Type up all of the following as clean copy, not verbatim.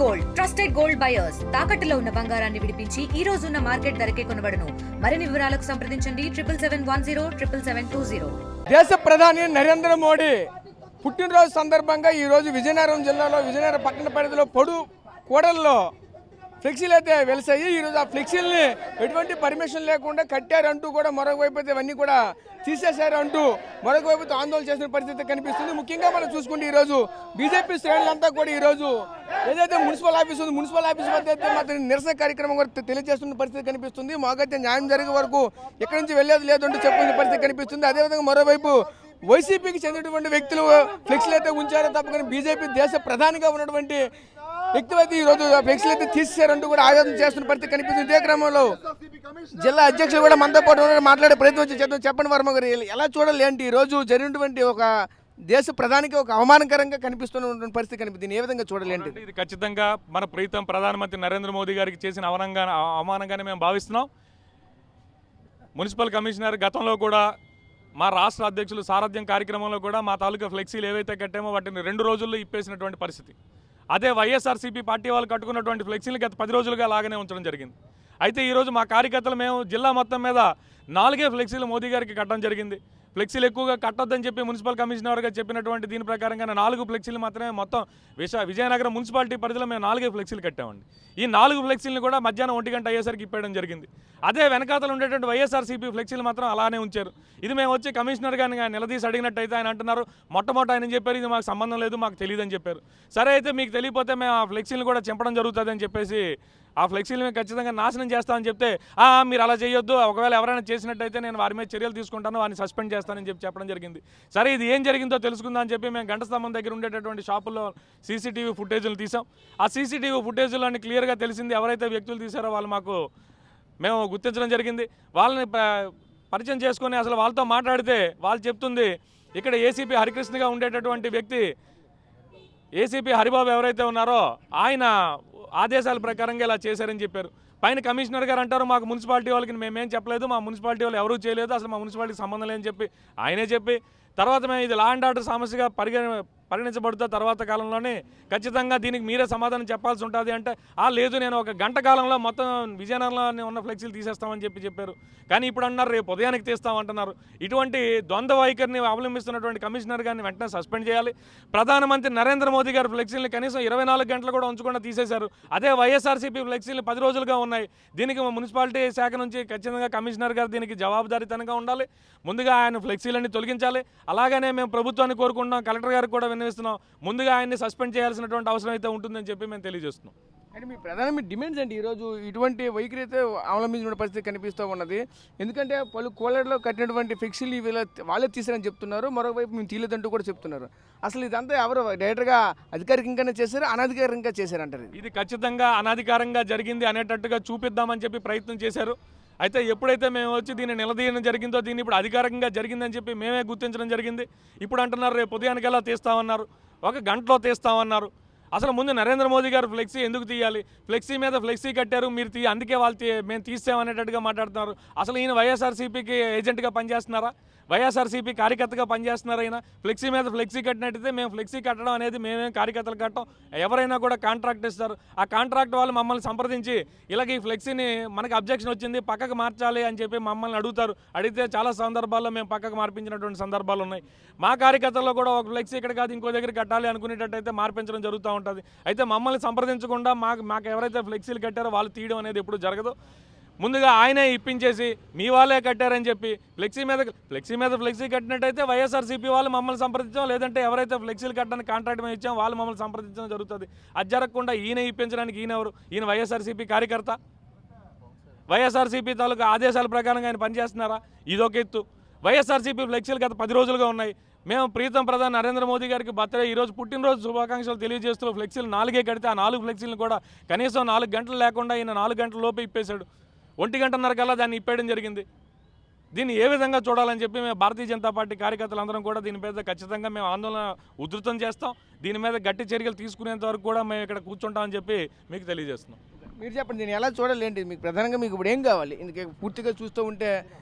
Gold trusted gold buyers తాకట్టులో ఉన్న బంగారాన్ని విడిపించి ఈ రోజు ఉన్న మార్కెట్ ధరకే కొనబడును. మరిన్ని వివరాలకు సంప్రదించండి 77107720. దేశ ప్రధాని నరేంద్ర మోడీ పుట్టినరోజు సందర్భంగా ఈరోజు విజయనగరం జిల్లాలో విజయనగరం పట్టణ పరిధిలో పొడు కూడల్లో ఫ్లెక్సీలు అయితే వెలిసాయి. ఈరోజు ఆ ఫ్లెక్సీలని ఎటువంటి పర్మిషన్ లేకుండా కట్టారంటూ కూడా మరొక వైపు అయితే ఇవన్నీ కూడా తీసేశారంటూ మరొక వైపు ఆందోళన చేసిన పరిస్థితి కనిపిస్తుంది. ముఖ్యంగా మనం చూసుకుంటే ఈరోజు బీజేపీ శ్రేణులంతా కూడా ఈరోజు ఏదైతే మున్సిపల్ ఆఫీస్ ఉంది మున్సిపల్ ఆఫీస్ వద్ద అయితే మాత్రం నిరసన కార్యక్రమం కూడా తెలియజేస్తున్న పరిస్థితి కనిపిస్తుంది. మాకైతే న్యాయం జరిగే వరకు ఎక్కడి నుంచి వెళ్ళేది లేదంటూ చెప్పుకునే పరిస్థితి కనిపిస్తుంది. అదేవిధంగా మరోవైపు వైసీపీకి చెందినటువంటి వ్యక్తులు ఫ్లెక్సీలు అయితే ఉంచారో తప్ప కానీ బీజేపీ దేశ ప్రధానిగా ఉన్నటువంటి వ్యక్తులు అయితే ఈరోజు ఫ్లెక్సీలు అయితే తీసేశారంటూ కూడా ఆవేదన చేస్తున్న పరిస్థితి కనిపిస్తుంది. ఇదే క్రమంలో జిల్లా అధ్యక్షులు కూడా మనతో పాటు మాట్లాడే ప్రయత్నం చేద్దాం. చెప్పండి వర్మ గారు, ఎలా చూడాలి ఏంటి ఈరోజు జరిగినటువంటి ఒక దేశ ప్రధానికి ఒక అవమానకరంగా కనిపిస్తున్న పరిస్థితి కనిపిస్తుంది, ఏ విధంగా చూడాలి ఏంటి? ఇది ఖచ్చితంగా మన ప్రీతం ప్రధానమంత్రి నరేంద్ర మోదీ గారికి చేసిన అవమానంగానే మేము భావిస్తున్నాం. మున్సిపల్ కమిషనర్ గతంలో కూడా మా రాష్ట్ర అధ్యక్షులు సారథ్యం కార్యక్రమంలో కూడా మా తాలూకా ఫ్లెక్సీలు ఏవైతే కట్టామో వాటిని 2 రోజుల్లో ఇప్పేసినటువంటి పరిస్థితి. అదే వైఎస్ఆర్సీపీ పార్టీ వాళ్ళు కట్టుకున్నటువంటి ఫ్లెక్సీలు గత 10 రోజులుగా అలాగనే ఉంచడం జరిగింది. అయితే ఈరోజు మా కార్యకర్తలు మేము జిల్లా మొత్తం మీద 4 ఫ్లెక్సీలు మోదీ గారికి కట్టడం జరిగింది. ఫ్లెక్సీలు ఎక్కువగా కట్టొద్దని చెప్పి మున్సిపల్ కమిషనర్గా చెప్పినటువంటి దీని ప్రకారంగా 4 ఫ్లెక్సీలు మాత్రమే మొత్తం విజయనగరం మున్సిపాలిటీ పరిధిలో మేము 4 ఫ్లెక్సీలు కట్టామండి. ఈ 4 ఫ్లెక్సీలను కూడా మధ్యాహ్నం 1 గంట అయ్యేసరికి ఇప్పేయడం జరిగింది. అదే వెనకాతలు ఉండేటువంటి వైఎస్ఆర్సీపీ ఫ్లెక్సీలు మాత్రం అలానే ఉంచారు. ఇది మేము వచ్చి కమిషనర్ గారిని నిలదీసి అడిగినట్టయితే ఆయన అంటున్నారు, మొట్టమొదటి ఆయన చెప్పారు ఇది మాకు సంబంధం లేదు, మాకు తెలియదని చెప్పారు. సరే అయితే మీకు తెలియకపోతే మేము ఆ ఫ్లెక్సీలు కూడా చింపడం జరుగుతుంది అని చెప్పేసి ఆ ఫ్లెక్సీలు మేము ఖచ్చితంగా నాశనం చేస్తామని చెప్తే మీరు అలా చేయొద్దు, ఒకవేళ ఎవరైనా చేసినట్టయితే నేను వారి మీద చర్యలు తీసుకుంటాను, వారిని సస్పెండ్ చేస్తానని చెప్పడం జరిగింది. సరే ఇది ఏం జరిగిందో తెలుసుకుందాం అని చెప్పి మేము గంట స్తంభం దగ్గర ఉండేటటువంటి షాపుల్లో సీసీటీవీ ఫుటేజీలు తీసాం. ఆ సీసీటీవీ ఫుటేజీలోని క్లియర్గా తెలిసింది ఎవరైతే వ్యక్తులు తీశారో వాళ్ళు మేము గుర్తించడం జరిగింది. వాళ్ళని పరిచయం చేసుకొని అసలు వాళ్ళతో మాట్లాడితే వాళ్ళు చెప్తుంది ఇక్కడ ఏసీపీ హరికృష్ణగా ఉండేటటువంటి వ్యక్తి ఏసీపీ హరిబాబు ఎవరైతే ఉన్నారో ఆయన ఆదేశాల ప్రకారంగా ఇలా చేశారని చెప్పారు. పైన కమిషనర్ గారు అంటారు మాకు మున్సిపాలిటీ వాళ్ళకి మేమేం చెప్పలేదు, మా మున్సిపాలిటీ వాళ్ళు ఎవరూ చేయలేదు, అసలు మా మున్సిపాలిటీకి సంబంధం లేదని చెప్పి ఆయనే చెప్పి తర్వాత మేము ఇది లా అండ్ ఆర్డర్ సమస్యగా పరిగణించబడుతా తర్వాత కాలంలోనే ఖచ్చితంగా దీనికి మీరే సమాధానం చెప్పాల్సి ఉంటుంది అంటే లేదు నేను ఒక గంట కాలంలో మొత్తం విజయనగరంలో ఉన్న ఫ్లెక్సీలు తీసేస్తామని చెప్పారు. కానీ ఇప్పుడు అన్నారు రేపు ఉదయానికి తీస్తామంటున్నారు. ఇటువంటి ద్వంద్వ వైఖరిని అవలంబిస్తున్నటువంటి కమిషనర్ గారిని వెంటనే సస్పెండ్ చేయాలి. ప్రధానమంత్రి నరేంద్ర మోదీ గారు ఫ్లెక్సీలు కనీసం 24 గంటలు కూడా ఉంచకుండా తీసేశారు. అదే వైఎస్ఆర్సీపీ ఫ్లెక్సీలు 10 రోజులుగా ఉన్నాయి. దీనికి మున్సిపాలిటీ శాఖ నుంచి ఖచ్చితంగా కమిషనర్ గారు దీనికి జవాబుదారీతనంగా ఉండాలి. ముందుగా ఆయన ఫ్లెక్సీలన్నీ తొలగించాలి. అలాగనే మేము ప్రభుత్వాన్ని కోరుకుంటున్నాం, కలెక్టర్ గారికి కూడా విన్నవిస్తున్నాం, ముందుగా ఆయన్ని సస్పెండ్ చేయాల్సినటువంటి అవసరం అయితే ఉంటుందని చెప్పి మేము తెలియజేస్తున్నాం. అంటే మీ ప్రధానమైన డిమాండ్స్ అంటే ఈరోజు ఇటువంటి వైఖరి అయితే అవలంబించిన పరిస్థితి కనిపిస్తూ ఉన్నది. ఎందుకంటే పలు కోళ్ళలో కట్టినటువంటి ఫ్లెక్సీలు వాళ్ళే తీసారని చెప్తున్నారు, మరోవైపు మేము తీయలేదంటూ కూడా చెప్తున్నారు. అసలు ఇదంతా ఎవరు డైరెక్ట్గా అధికారికంగానే చేశారు, అనధికారికంగా చేశారంటారు? ఇది ఖచ్చితంగా అనధికారంగా జరిగింది అనేటట్టుగా చూపిద్దామని చెప్పి ప్రయత్నం చేశారు. అయితే ఎప్పుడైతే మేము వచ్చి దీన్ని నిలదీయడం జరిగిందో దీన్ని ఇప్పుడు అధికారికంగా జరిగిందని చెప్పి మేమే గుర్తించడం జరిగింది. ఇప్పుడు అంటున్నారు రేపు ఉదయానికల్లా తీస్తామన్నారు, 1 గంటలో తీస్తామన్నారు. అసలు ముందు నరేంద్ర మోదీ గారు ఫ్లెక్సీ ఎందుకు తీయాలి? ఫ్లెక్సీ మీద ఫ్లెక్సీ కట్టారు మీరు అందుకే మేము తీసామనేటట్టుగా మాట్లాడుతున్నారు. అసలు ఈయన వైఎస్ఆర్సీపీకి ఏజెంట్గా పనిచేస్తున్నారా, వైఎస్ఆర్సీపీ కార్యకర్తగా పనిచేస్తున్నారా? అయినా ఫ్లెక్సీ మీద ఫ్లెక్సీ కట్టినట్టయితే మేము ఫ్లెక్సీ కట్టడం అనేది మేమేం కార్యకర్తలు కట్టడం, ఎవరైనా కూడా కాంట్రాక్ట్ ఇస్తారు. ఆ కాంట్రాక్ట్ వాళ్ళు మమ్మల్ని సంప్రదించి ఇలాగ ఈ ఫ్లెక్సీని మనకు అబ్జెక్షన్ వచ్చింది పక్కకు మార్చాలి అని చెప్పి మమ్మల్ని అడుగుతారు. అడిగితే చాలా సందర్భాల్లో మేము పక్కకు మార్పించినటువంటి సందర్భాలు ఉన్నాయి. మా కార్యకర్తల్లో కూడా ఒక ఫ్లెక్సీ ఇక్కడ కాదు ఇంకో దగ్గర కట్టాలి అనుకునేటట్టయితే మార్పించడం జరుగుతూ ఉంటుంది. అయితే మమ్మల్ని సంప్రదించకుండా మాకు ఎవరైతే ఫ్లెక్సీలు కట్టారో వాళ్ళు తీయడం అనేది ఎప్పుడు జరగదు. ముందుగా ఆయనే ఇప్పించేసి మీ వాళ్ళే కట్టారని చెప్పి ఫ్లెక్సీ మీద ఫ్లెక్సీ కట్టినట్టయితే వైఎస్ఆర్సీపీ వాళ్ళు మమ్మల్ని సంప్రదించాం, లేదంటే ఎవరైతే ఫ్లెక్సీలు కట్టడానికి కాంట్రాక్ట్ మేము ఇచ్చాం వాళ్ళు మమ్మల్ని సంప్రదించడం జరుగుతుంది. అది జరగకుండా ఈయన ఇప్పించడానికి ఈయన వైఎస్ఆర్సీపీ కార్యకర్త, వైఎస్ఆర్సీపీ తాలూకా ఆదేశాల ప్రకారంగా ఆయన పనిచేస్తున్నారా? ఇదొక ఎత్తు. వైఎస్ఆర్సీపీ ఫ్లెక్సీలు గత 10 రోజులుగా ఉన్నాయి. మేము ప్రీతం ప్రధాని నరేంద్ర మోదీ గారికి బర్త్డే ఈరోజు పుట్టినరోజు శుభాకాంక్షలు తెలియజేస్తూ ఫ్లెక్సీలు 4 కడితే ఆ 4 ఫ్లెక్సీలను కూడా కనీసం 4 గంటలు లేకుండా ఈయన 4 గంటల లోపు ఇప్పేశాడు. 1 గంటన్నర కల్లా దాన్ని ఇప్పేయడం జరిగింది. దీన్ని ఏ విధంగా చూడాలని చెప్పి మేము భారతీయ జనతా పార్టీ కార్యకర్తలందరం కూడా దీని మీద ఖచ్చితంగా మేము ఆందోళన ఉధృతం చేస్తాం. దీని మీద గట్టి చర్యలు తీసుకునేంత వరకు కూడా మేము ఇక్కడ కూర్చుంటామని చెప్పి మీకు తెలియజేస్తున్నాం. మీరు చెప్పండి, దీన్ని ఎలా చూడాలి ఏంటి? మీకు ప్రధానంగా మీకు ఇప్పుడు ఏం కావాలి? ఇందుకే పూర్తిగా చూస్తూ ఉంటే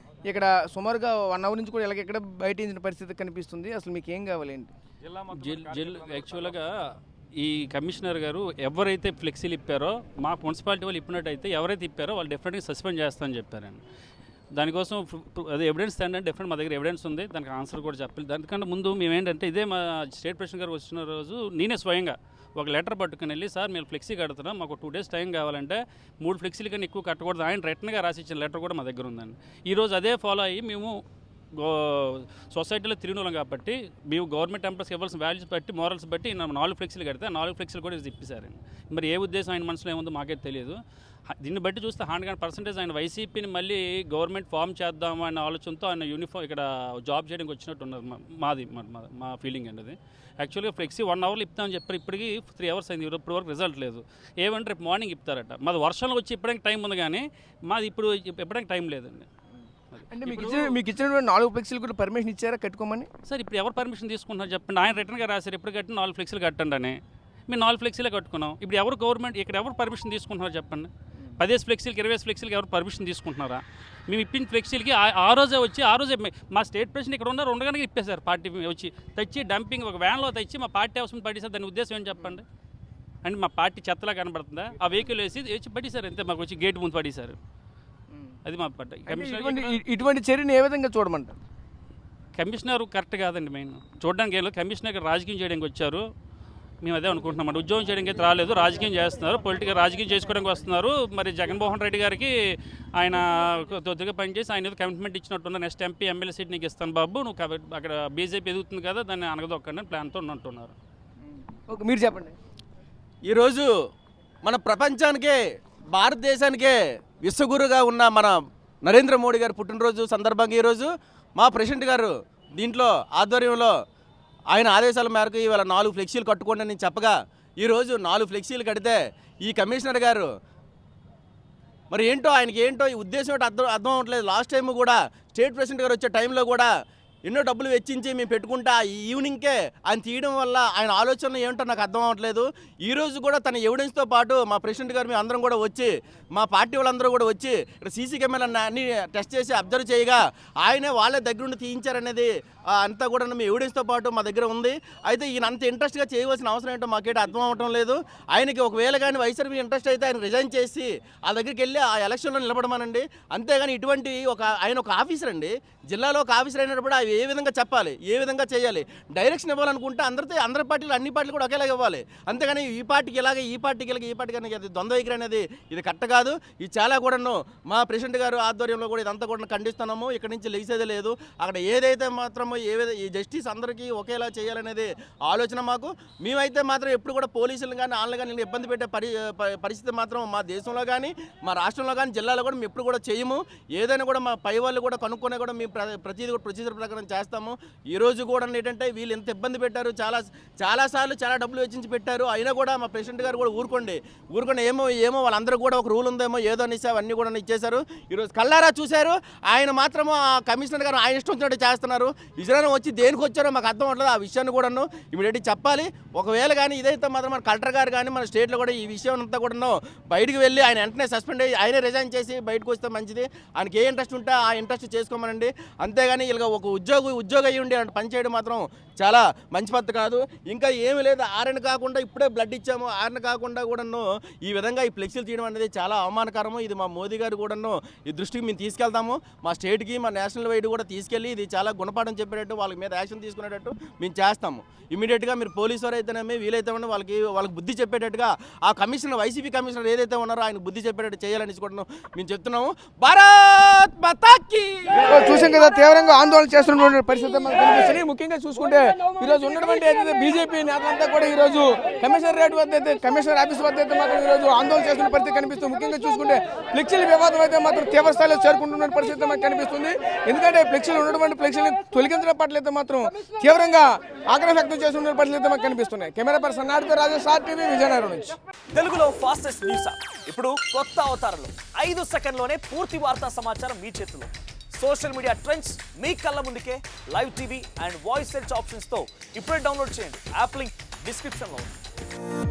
ఇక్కడ సుమారుగా 1 అవర్ నుంచి కూడా ఇలా ఎక్కడ బయట పరిస్థితి కనిపిస్తుంది. అసలు మీకు ఏం కావాలి ఏంటి? యాక్చువల్గా ఈ కమిషనర్ గారు ఎవరైతే ఫ్లెక్సీలు ఇప్పారో మా మున్సిపాలిటీ వాళ్ళు ఇప్పినట్టయితే ఎవరైతే ఇప్పారో వాళ్ళు డెఫినెట్గా సస్పెండ్ చేస్తామని చెప్పారండి. దానికోసం అది ఎవిడెన్స్ అంటే డెఫినెట్ మా దగ్గర ఎవిడెన్స్ ఉంది, దానికి ఆన్సర్ కూడా చెప్పాలి. దానికంటే ముందు మేము ఏంటంటే ఇదే మా స్టేట్ ప్రెసిడెంట్ గారు వచ్చిన రోజు నేనే స్వయంగా ఒక లెటర్ పట్టుకుని వెళ్ళి, సార్ మేము ఫ్లెక్సీ కడుతున్నాం, మాకు 2 days టైం కావాలంటే 3 ఫ్లెక్సీలు కన్నా ఎక్కువ కట్టకూడదు ఆయన రిటర్న్గా రాసి ఇచ్చిన లెటర్ కూడా మా దగ్గర ఉందండి. ఈరోజు అదే ఫాలో అయ్యి మేము సొసైటీలో తిరిగినోళ్ళం కాబట్టి మేము గవర్నమెంట్ ఎంప్లాయీస్కి ఇవ్వాల్సిన వాల్యూస్ బట్టి మోరల్స్ బట్టి 4 ఫ్లెక్సీలు కడితే 4 ఫ్లెక్సీలు కూడా ఇప్పిస్తారండి. మరి ఏ ఉద్దేశం ఆయన మనసులో ఏముందో మాకైతే తెలియదు. దీన్ని బట్టి చూస్తే 100% ఆయన వైసీపీని మళ్ళీ గవర్నమెంట్ ఫామ్ చేద్దాము అన్న ఆలోచనతో ఆయన యూనిఫామ్ ఇక్కడ జాబ్ చేయడానికి వచ్చినట్టు ఉన్నారు. మా ఫీలింగ్ అండి అది. యాక్చువల్గా ఫ్లెక్సీ 1 hour ఇప్తామని చెప్పారు, ఇప్పటికి 3 hours అయింది, ఇప్పటి వరకు రిజల్ట్ లేదు. ఏమంటే రేపు మార్నింగ్ ఇప్తారట. మాది వర్షంలో వచ్చి ఇప్పడానికి టైం ఉంది కానీ మాది ఇప్పుడు ఇప్పడానికి టైం లేదండి. అంటే మీకు ఇచ్చినటువంటి 4 ఫ్లెక్సీలు కూడా పర్మిషన్ ఇచ్చారా కట్టుకోమని? సార్ ఇప్పుడు ఎవరు పర్మిషన్ తీసుకుంటున్నారు చెప్పండి. ఆయన రిటర్న్గా రాశారు ఎప్పుడు కట్టి 4 ఫ్లెక్సీలు కట్టండి అని. మేము 4 ఫ్లెక్సీలే కట్టుకున్నాం. ఇప్పుడు ఎవరు గవర్నమెంట్ ఇక్కడ ఎవరు పర్మిషన్ తీసుకుంటున్నారు చెప్పండి. 10 ఫ్లెక్సీలకి 20 ఫ్లెక్సీలకి ఎవరు పర్మిషన్ తీసుకుంటున్నారా? మేము ఇప్పిన ఫ్లెక్సీలకి ఆ రోజే మా స్టేట్ ప్రెసిడెంట్ ఇక్కడ ఉన్న 2 గంటలకు ఇప్పేశారు. పార్టీ వచ్చి తెచ్చి డంపింగ్ ఒక వ్యాన్లో తెచ్చి మా పార్టీ అవసరం పడేసారు. దాని ఉద్దేశం ఏంటి చెప్పండి. అంటే మా పార్టీ చెత్తలా కనబడుతుందా? ఆ వెహికల్ వేసి పడేశారు అంతే, మాకు వచ్చి గేట్ ముందు పడేశారు. అది మా పట్ట. ఇటువంటి చర్యను ఏ విధంగా చూడమంటారు? కమిషనర్ కరెక్ట్ కాదండి. మెయిన్ చూడడానికి ఏం లేదు, కమిషనర్ రాజకీయం చేయడానికి వచ్చారు. మేము అదే అనుకుంటున్నాం. ఉద్యోగం చేయడానికి అయితే రాలేదు, రాజకీయం చేస్తున్నారు, రాజకీయం చేసుకోవడానికి వస్తున్నారు. మరి జగన్మోహన్ రెడ్డి గారికి ఆయన కొద్దిగా పనిచేసి ఆయన కమిట్మెంట్ ఇచ్చినట్టున్నారు. నెక్స్ట్ ఎంపీ ఎమ్మెల్యే సీట్ నీకు ఇస్తాను బాబు, నువ్వు అక్కడ బీజేపీ ఎదుగుతుంది కదా దాన్ని అనగదొక్కండి ప్లాన్తో ఉన్నట్టున్నారు. ఓకే, మీరు చెప్పండి. ఈరోజు మన ప్రపంచానికే భారతదేశానికే విశ్వగురుగా ఉన్న మన నరేంద్ర మోడీ గారు పుట్టినరోజు సందర్భంగా ఈరోజు మా ప్రెసిడెంట్ గారు దీంట్లో ఆధ్వర్యంలో ఆయన ఆదేశాల మేరకు ఇవాళ 4 ఫ్లెక్సీలు కట్టుకోండి అని చెప్పగా ఈరోజు 4 ఫ్లెక్సీలు కడితే ఈ కమిషనర్ గారు మరి ఏంటో ఆయనకి ఏంటో ఈ ఉద్దేశం ఏంటో అర్థం అవ్వట్లేదు. లాస్ట్ టైం కూడా స్టేట్ ప్రెసిడెంట్ గారు వచ్చే టైంలో కూడా ఎన్నో డబ్బులు వెచ్చించి మేము పెట్టుకుంటా ఈ ఈవినింగ్కే ఆయన తీయడం వల్ల ఆయన ఆలోచనలు ఏమిటో నాకు అర్థం అవ్వట్లేదు. ఈరోజు కూడా తన ఎవిడెన్స్తో పాటు మా ప్రెసిడెంట్ గారు మేము అందరం కూడా వచ్చి మా పార్టీ వాళ్ళందరూ కూడా వచ్చి ఇక్కడ సీసీ కెమెరాలు అన్ని టెస్ట్ చేసి అబ్జర్వ్ చేయగా ఆయనే వాళ్ళే దగ్గరుండి తీయించారనేది అంతా కూడా మీ ఎవిడెన్స్తో పాటు మా దగ్గర ఉంది. అయితే ఈయన అంత ఇంట్రెస్ట్గా చేయవలసిన అవసరం ఏంటో మాకేంటో అర్థం అవ్వటం లేదు. ఆయనకి ఒకవేళ కానీ వైఎస్ఆర్పీ ఇంట్రెస్ట్ అయితే ఆయన రిజైన్ చేసి ఆ దగ్గరికి వెళ్ళి ఆ ఎలక్షన్లో నిలబడమనండి. అంతేగాని ఇటువంటి ఆయన ఒక ఆఫీసర్ అండి, జిల్లాలో ఒక ఆఫీసర్ అయినప్పుడు అవి ఏ విధంగా చెప్పాలి, ఏ విధంగా చేయాలి, డైరెక్షన్ ఇవ్వాలనుకుంటే అందరి పార్టీలు అన్ని పార్టీలు కూడా ఒకేలాగా ఇవ్వాలి. అంతేగాని ఈ పార్టీకి ఇలాగే ఈ పార్టీకి ఇలాగే ఈ పార్టీకి అనేది ద్వంద్వ వైఖరి అనేది ఇది కరెక్ట్ కాదు. ఇది చాలా కూడాను మా ప్రెసిడెంట్ గారు ఆధ్వర్యంలో కూడా ఇదంతా కూడా ఖండిస్తున్నాము. ఇక్కడ నుంచి లేచేదే లేదు. అక్కడ ఏదైతే మాత్రమో ఈ జస్టిస్ అందరికీ ఒకేలా చేయాలనేది ఆలోచన మాకు. మేమైతే మాత్రం ఎప్పుడు కూడా పోలీసులు కానీ వాళ్ళని కానీ ఇబ్బంది పెట్టే పరిస్థితి మాత్రం మా దేశంలో కానీ మా రాష్ట్రంలో కానీ జిల్లాలో కూడా మేము ఎప్పుడు కూడా చేయము. ఏదైనా కూడా మా పై వాళ్ళు కూడా కనుక్కొనే కూడా మేము ప్రతిదీ కూడా ప్రొసీజర్ ప్రకారం చేస్తాము. ఈరోజు కూడా ఏంటంటే వీళ్ళు ఎంత ఇబ్బంది పెట్టారు, చాలాసార్లు చాలా డబ్బులు వెచ్చించి పెట్టారు. అయినా కూడా మా ప్రెసిడెంట్ గారు కూడా ఊరుకోండి ఏమో వాళ్ళందరూ కూడా ఒక రూల్ ఉందేమో ఏదో అనేసి అవన్నీ కూడా ఇచ్చేశారు. ఈరోజు కల్లారా చూశారు. ఆయన మాత్రము ఆ కమిషనర్ గారు ఆయన ఇష్టం వచ్చినట్టు చేస్తున్నారు. విజయనగరం వచ్చి దేనికి వచ్చారో మాకు అర్థం అవ్వట్లేదు. ఆ విషయాన్ని కూడాను ఇమీడియట్గా చెప్పాలి. ఒకవేళ కానీ ఇదైతే మాత్రం మన కలెక్టర్ గారు కానీ మన స్టేట్లో కూడా ఈ విషయం అంతా కూడాను బయటికి వెళ్ళి ఆయన వెంటనే సస్పెండ్ అయ్యి ఆయనే రిజైన్ చేసి బయటకు వస్తే మంచిది. ఆయనకి ఏ ఇంట్రెస్ట్ ఉంటే ఆ ఇంట్రెస్ట్ చేసుకోమనండి. అంతేగాని ఇలా ఒక ఉద్యోగం అయ్యి ఉండి అంటే పని చేయడం మాత్రం చాలా మంచి పద్ధతి కాదు. ఇంకా ఏమీ లేదు, ఆరని కాకుండా ఇప్పుడే బ్లడ్ ఇచ్చాము, ఆరని కాకుండా కూడాను ఈ విధంగా ఈ ఫ్లెక్సీలు తీయడం అనేది చాలా అవమానకరము. ఇది మా మోదీ గారు కూడాను ఈ దృష్టికి మేము తీసుకెళ్తాము. మా స్టేట్కి మా నేషనల్ వైడ్ కూడా తీసుకెళ్ళి ఇది చాలా గుణపాఠం చెప్పేటట్టు వాళ్ళ మీద యాక్షన్ తీసుకునేటట్టు మేము చేస్తాము. ఇమీడియట్గా మీరు పోలీసు వారు అయితేనేమి వీలైతే వాళ్ళకి బుద్ధి చెప్పేటట్టుగా ఆ కమిషనర్ వైసీపీ కమిషనర్ ఏదైతే ఉన్నారో ఆయన బుద్ధి చెప్పేటట్టు చేయాలని కూడా మేము చెప్తున్నాము. భారత్ మాతాకి చూసాం కదా, తీవ్రంగా ఆందోళన చేస్తున్నటువంటి పరిస్థితి మనకు కనిపిస్తుంది. ముఖ్యంగా చూసుకుంటే ఈరోజు ఉన్నటువంటి ఏదైతే బీజేపీ నేతలంతా కూడా ఈరోజు కమిషనరేట్ వద్ద అయితే కమిషనర్ ఆఫీస్ వద్ద అయితే మాత్రం ఈరోజు ఆందోళన చేస్తున్న పరిస్థితి కనిపిస్తుంది. ముఖ్యంగా చూసుకుంటే ఫ్లెక్సీల వివాదం అయితే మాత్రం తీవ్ర స్థాయిలో చేరుకుంటున్న పరిస్థితి మనకు కనిపిస్తుంది. ఎందుకంటే ఫ్లెక్సీలు ఉన్నటువంటి ఫ్లెక్సీలను తొలగించడం పట్ల అయితే మాత్రం తీవ్రంగా ఆగ్రహం వ్యక్తం చేస్తున్న పరిస్థితి మనకు కనిపిస్తున్నాయి. కెమెరా పర్సన్ నాటితో రాజేష్, RTV, విజయనగరం నుంచి. తెలుగులో ఫాస్టెస్ట్ న్యూస్ ఇప్పుడు కొత్త అవతారంలో 5 సెకండ్లోనే పూర్తి వార్తా సమాచారం మీ చేతిలో. సోషల్ మీడియా ట్రెండ్స్ మీ కళ్ళ ముందుకే live TV and voice search ఆప్షన్స్తో ఇప్పుడే డౌన్లోడ్ చేయండి. యాప్ లింక్ డిస్క్రిప్షన్లో ఉంది.